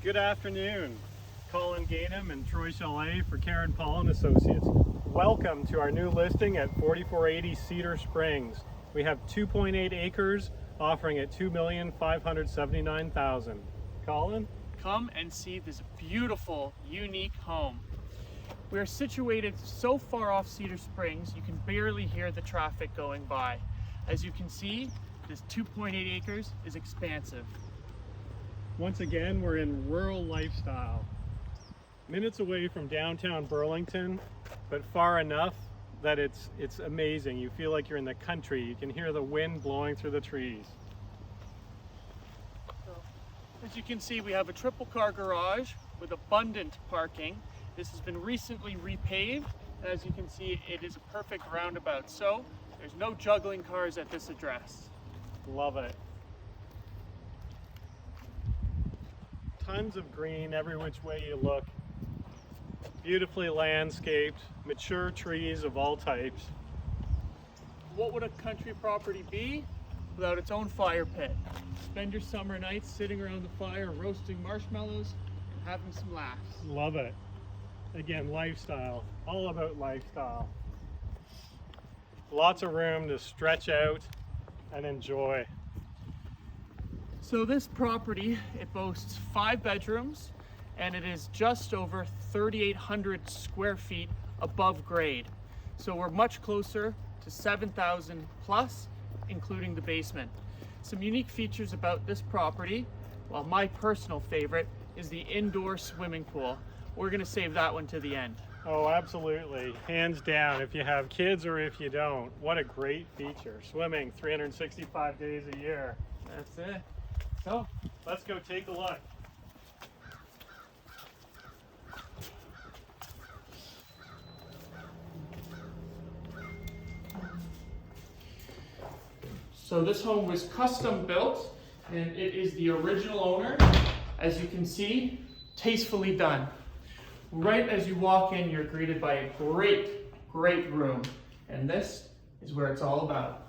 Good afternoon. Colin, Gainham and Troy Challé for Karen Paul and Associates. Welcome to our new listing at 4480 Cedar Springs. We have 2.8 acres offering at $2,579,000. Colin? Come and see this beautiful, unique home. We're situated so far off Cedar Springs, you can barely hear the traffic going by. As you can see, this 2.8 acres is expansive. Once again, we're in rural lifestyle. Minutes away from downtown Burlington, but far enough that it's amazing. You feel like you're in the country. You can hear the wind blowing through the trees. As you can see, we have a triple car garage with abundant parking. This has been recently repaved, and as you can see, it is a perfect roundabout. So there's no juggling cars at this address. Love it. Tons of green every which way you look. Beautifully landscaped, mature trees of all types. What would a country property be without its own fire pit? Spend your summer nights sitting around the fire, roasting marshmallows and having some laughs. Love it. Again, lifestyle, all about lifestyle. Lots of room to stretch out and enjoy. So this property, it boasts 5 bedrooms and it is just over 3,800 square feet above grade. So we're much closer to 7,000 plus, including the basement. Some unique features about this property, well, my personal favorite is the indoor swimming pool. We're gonna save that one to the end. Oh, absolutely. Hands down, if you have kids or if you don't, what a great feature. Swimming 365 days a year. That's it. So, let's go take a look. So this home was custom built and it is the original owner. As you can see, tastefully done. Right as you walk in, you're greeted by a great room. And this is where it's all about.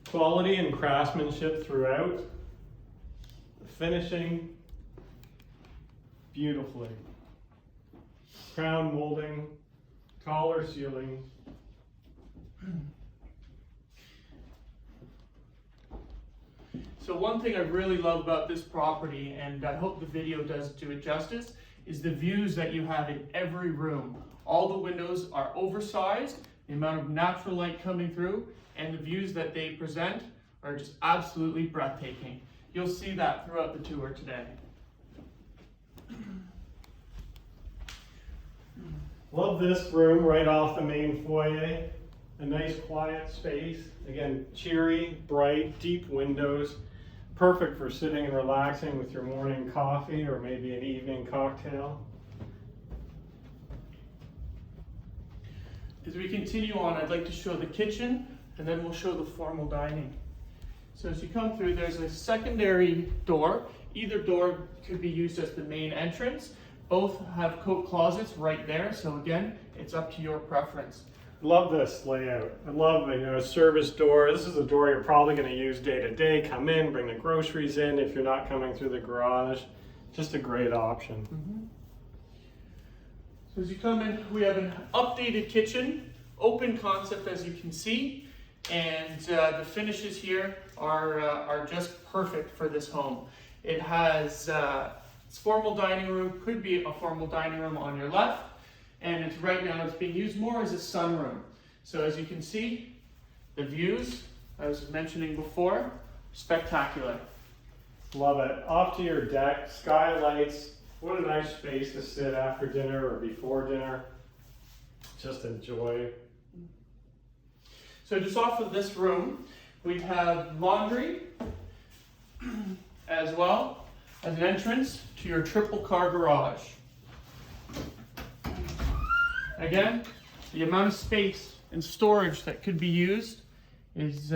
Quality and craftsmanship throughout. The finishing, beautifully. Crown molding, taller ceilings. So one thing I really love about this property, and I hope the video does do it justice, is the views that you have in every room. All the windows are oversized, the amount of natural light coming through, and the views that they present are just absolutely breathtaking. You'll see that throughout the tour today. Love this room right off the main foyer. A nice quiet space. Again, cheery, bright, deep windows. Perfect for sitting and relaxing with your morning coffee or maybe an evening cocktail. As we continue on, I'd like to show the kitchen and then we'll show the formal dining. So as you come through, there's a secondary door. Either door could be used as the main entrance. Both have coat closets right there. So again, it's up to your preference. Love this layout. I love a service door. This is a door you're probably going to use day to day. Come in, bring the groceries in if you're not coming through the garage. Just a great option. So as you come in, we have an updated kitchen, open concept as you can see, and the finishes here are just perfect for this home. It has its formal dining room, could be a formal dining room on your left, and it's right now it's being used more as a sunroom. So as you can see, the views, I was mentioning before, spectacular. Love it. Off to your deck, skylights. What a nice space to sit after dinner or before dinner. Just enjoy. So just off of this room, we have laundry as well as an entrance to your triple car garage. Again, the amount of space and storage that could be used is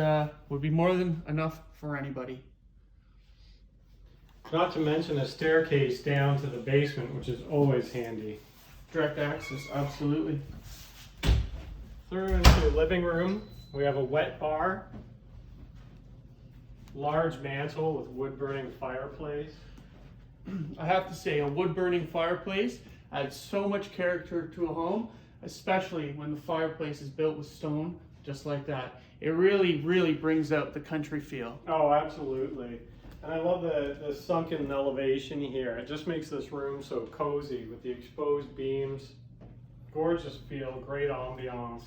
would be more than enough for anybody. Not to mention a staircase down to the basement, which is always handy. Direct access, absolutely. Through into the living room, we have a wet bar, large mantle with wood burning fireplace. I have to say, a wood-burning fireplace adds so much character to a home, especially when the fireplace is built with stone, just like that. It really, really brings out the country feel. Oh, absolutely. And I love the sunken elevation here. It just makes this room so cozy with the exposed beams. Gorgeous feel, great ambiance.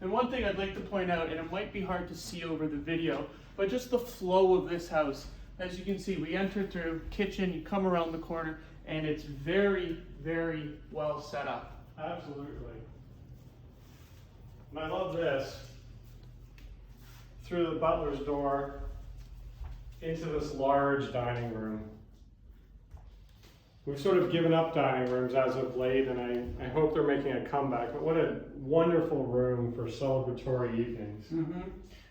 And one thing I'd like to point out, and it might be hard to see over the video, but just the flow of this house. As you can see, we enter through kitchen, you come around the corner, and it's very, very well set up. Absolutely. And I love this. Through the butler's door into this large dining room. We've sort of given up dining rooms as of late, and I hope they're making a comeback, but what a wonderful room for celebratory evenings.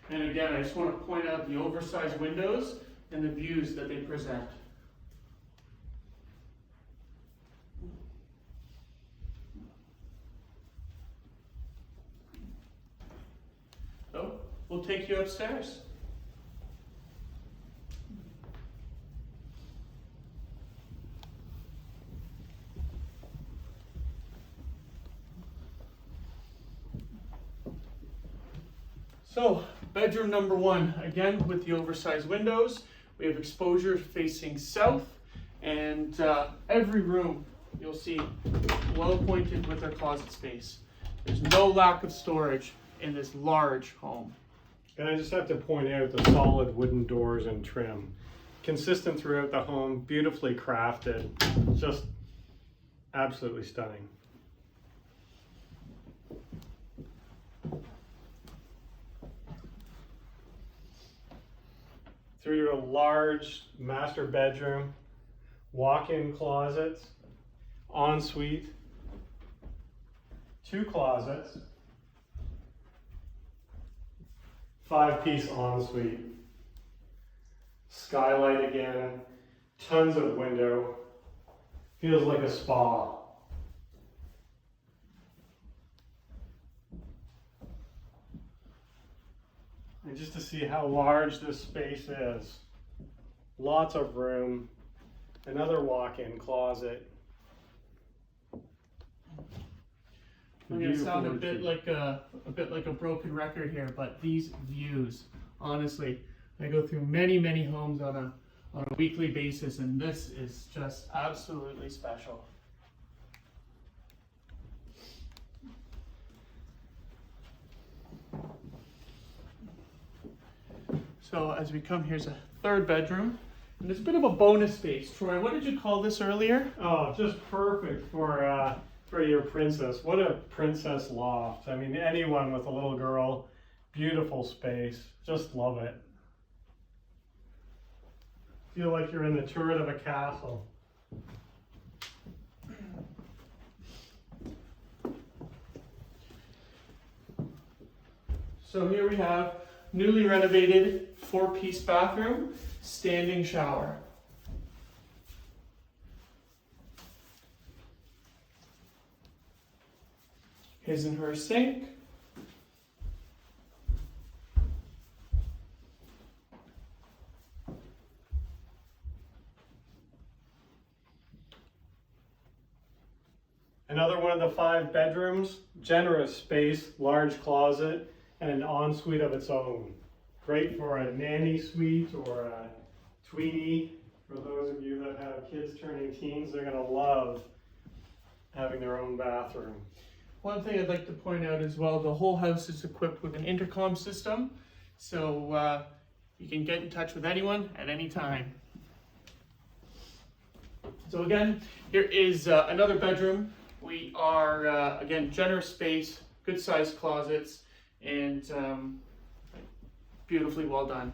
And again, I just want to point out the oversized windows and the views that they present. So, we'll take you upstairs. So, bedroom number one, again with the oversized windows. We have exposure facing south, and every room you'll see well appointed with their closet space. There's no lack of storage in this large home. And I just have to point out the solid wooden doors and trim. Consistent throughout the home, beautifully crafted, just absolutely stunning. Through to a large master bedroom, walk-in closets, ensuite, 2 closets, 5-piece ensuite, skylight again, tons of window, feels like a spa. And just to see how large this space is, lots of room, another walk-in closet. I'm going to sound a bit like a broken record here, but these views, honestly, I go through many homes on a weekly basis, and this is just absolutely special. So as we come, here's a third bedroom, and it's a bit of a bonus space. Troy, what did you call this earlier? Oh, just perfect for your princess. What a princess loft. I mean, anyone with a little girl, beautiful space. Just love it. Feel like you're in the turret of a castle. So here we have newly renovated 4-piece bathroom, standing shower. His and her sink. Another one of the 5 bedrooms, generous space, large closet, and an ensuite of its own. Great for a nanny suite or a tweenie. For those of you that have kids turning teens, they're gonna love having their own bathroom. One thing I'd like to point out as well, the whole house is equipped with an intercom system, so you can get in touch with anyone at any time. So again, here is another bedroom. We are, again, generous space, good sized closets, and beautifully well done.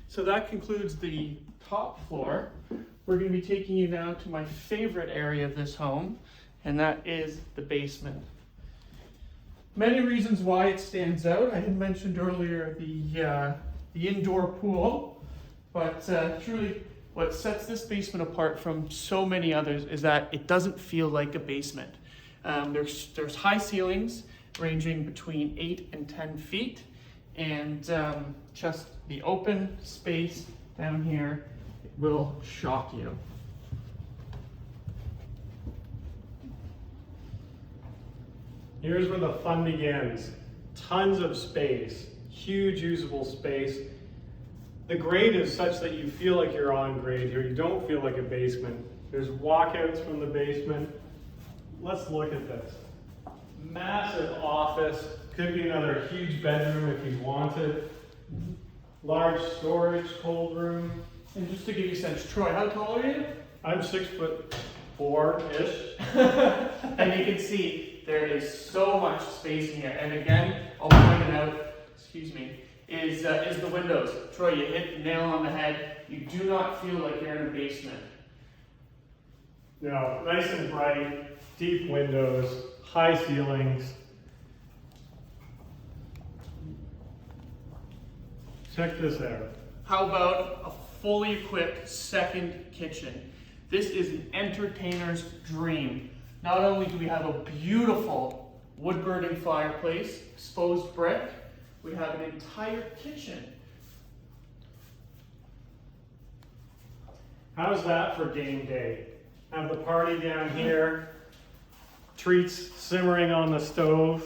So that concludes the top floor. We're going to be taking you now to my favorite area of this home, and that is the basement. Many reasons why it stands out. I had mentioned earlier the indoor pool, but truly what sets this basement apart from so many others is that it doesn't feel like a basement. There's high ceilings ranging between 8 and 10 feet, and just the open space down here will shock you. Here's where the fun begins. Tons of space, huge usable space. The grade is such that you feel like you're on grade here. You don't feel like a basement. There's walkouts from the basement. Let's look at this. Massive office. Could be another huge bedroom if you wanted. Large storage, cold room. And just to give you a sense, Troy, how tall are you? I'm 6'4"-ish. And you can see there is so much space in here. And again, I'll point it out, excuse me, is the windows. Troy, you hit the nail on the head. You do not feel like you're in a basement. No, nice and bright, deep windows, high ceilings. Check this out. How about a fully equipped second kitchen? This is an entertainer's dream. Not only do we have a beautiful wood burning fireplace, exposed brick, we have an entire kitchen. How's that for game day? Have the party down here, treats simmering on the stove,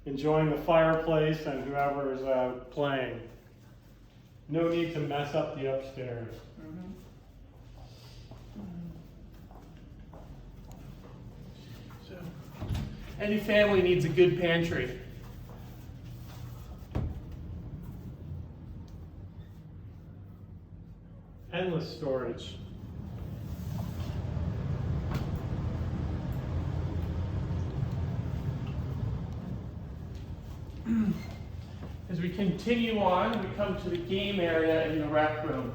enjoying the fireplace and whoever's playing. No need to mess up the upstairs. So, any family needs a good pantry. Endless storage. As we continue on, we come to the game area in the rec room.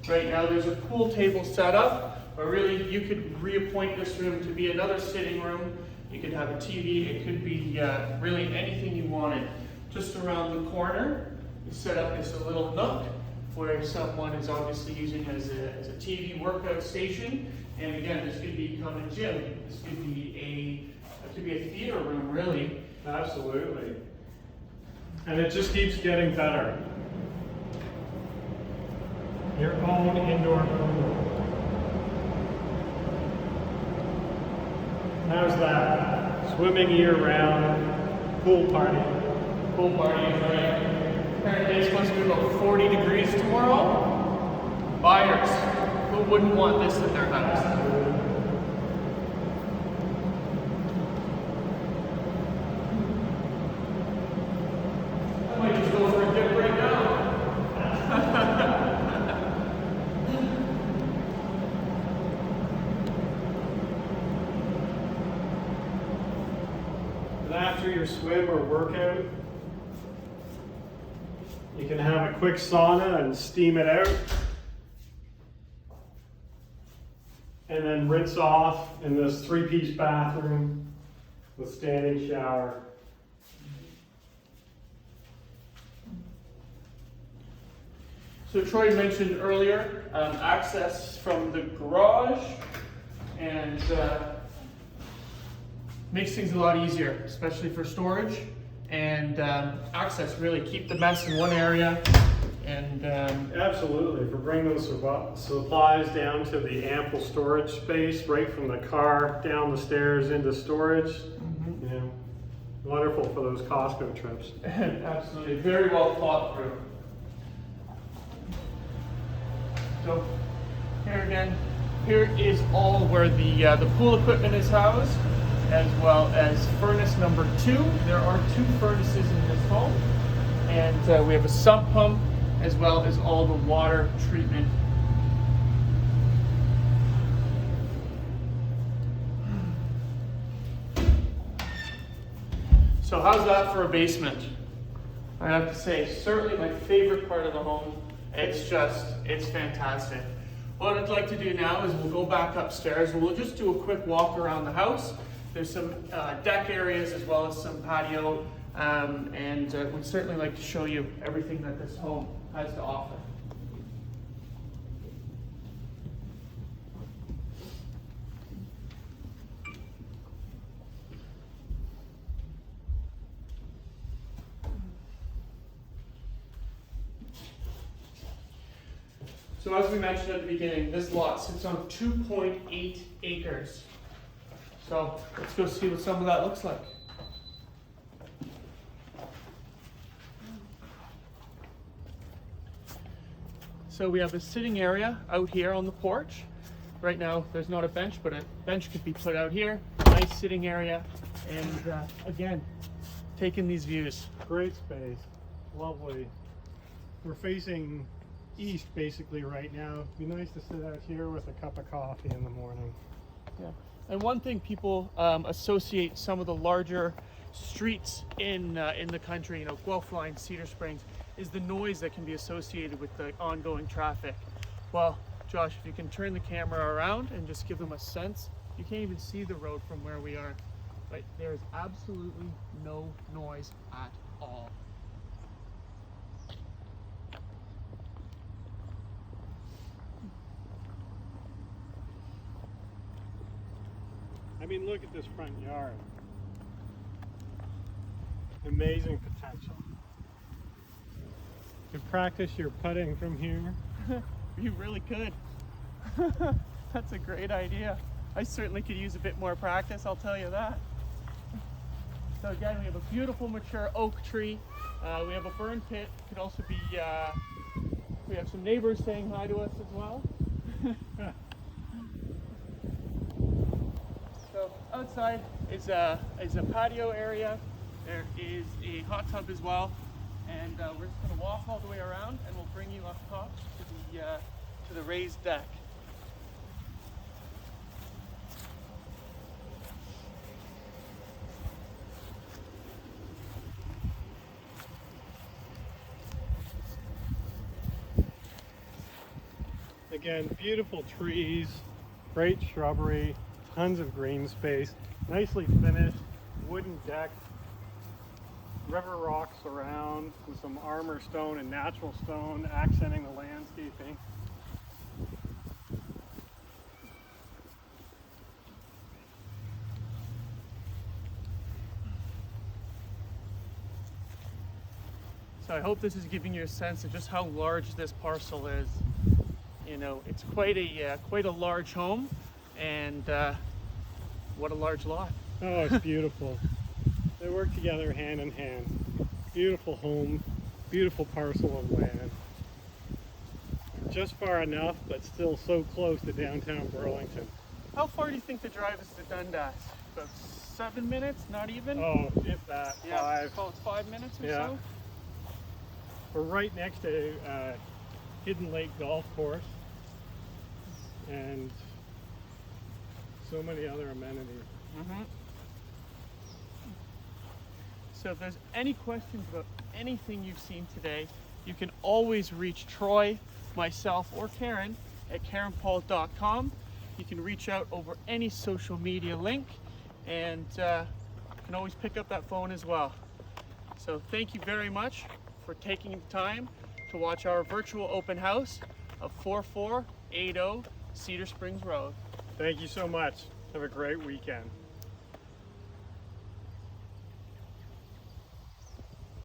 Right now there's a pool table set up, but really you could reappoint this room to be another sitting room. You could have a TV, it could be really anything you wanted. Just around the corner, you set up this little nook where someone is obviously using as a TV workout station. And again, this could become a gym. This could be a theater room, really. Absolutely. And it just keeps getting better. Your own indoor pool. How's that? Swimming year-round, pool party. Pool party is right. Apparently it's supposed to be about 40 degrees tomorrow. Buyers, who wouldn't want this in their house? I might just go for a dip right now. And after your swim or workout, you can have a quick sauna and steam it out. And then rinse off in this 3-piece bathroom with standing shower. So Troy mentioned earlier access from the garage, and makes things a lot easier, especially for storage and access. Really keep the mess in one area. And Absolutely, for bringing those supplies down to the ample storage space, right from the car down the stairs into storage. You know, wonderful for those Costco trips. Absolutely, very well thought through. So here again, here is all where the pool equipment is housed, as well as furnace number 2. There are 2 furnaces in this home, and we have a sump pump, as well as all the water treatment. So how's that for a basement? I have to say, certainly my favorite part of the home. It's fantastic. What I'd like to do now is we'll go back upstairs. We'll just do a quick walk around the house. There's some deck areas as well as some patio, and we'd certainly like to show you everything that this home has to offer. So as we mentioned at the beginning, this lot sits on 2.8 acres. So let's go see what some of that looks like. So we have a sitting area out here on the porch. Right now there's not a bench, but a bench could be put out here. Nice sitting area, and again, taking these views. Great space, lovely. We're facing east basically right now. It'd be nice to sit out here with a cup of coffee in the morning. Yeah. And one thing people associate some of the larger streets in the country, you know, Guelph Line, Cedar Springs, is the noise that can be associated with the ongoing traffic. Well, Josh, if you can turn the camera around and just give them a sense, you can't even see the road from where we are, but there's absolutely no noise at all. I mean, look at this front yard. Amazing potential. You practice your putting from here. You really could. That's a great idea. I certainly could use a bit more practice, I'll tell you that. So again, we have a beautiful mature oak tree. We have a burn pit. Could also be, we have some neighbors saying hi to us as well. So outside is a patio area. There is a hot tub as well. And we're just going to walk all the way around, and we'll bring you up top to the raised deck. Again, beautiful trees, great shrubbery, tons of green space, nicely finished, wooden deck, river rocks around with some armor stone and natural stone accenting the landscaping. So I hope this is giving you a sense of just how large this parcel is. You know, it's quite a large home, and what a large lot. Oh, it's beautiful. They work together hand in hand. Beautiful home, beautiful parcel of land. Just far enough, but still so close to downtown Burlington. How far do you think the drive is to Dundas? About 7 minutes? Not even? Oh, if that, yeah, 5. call it 5 minutes or Yeah. so? We're right next to Hidden Lake Golf Course and so many other amenities. Mm-hmm. So if there's any questions about anything you've seen today, you can always reach Troy, myself, or Karen at KarenPaul.com. You can reach out over any social media link, and you can always pick up that phone as well. So thank you very much for taking the time to watch our virtual open house of 4480 Cedar Springs Road. Thank you so much. Have a great weekend.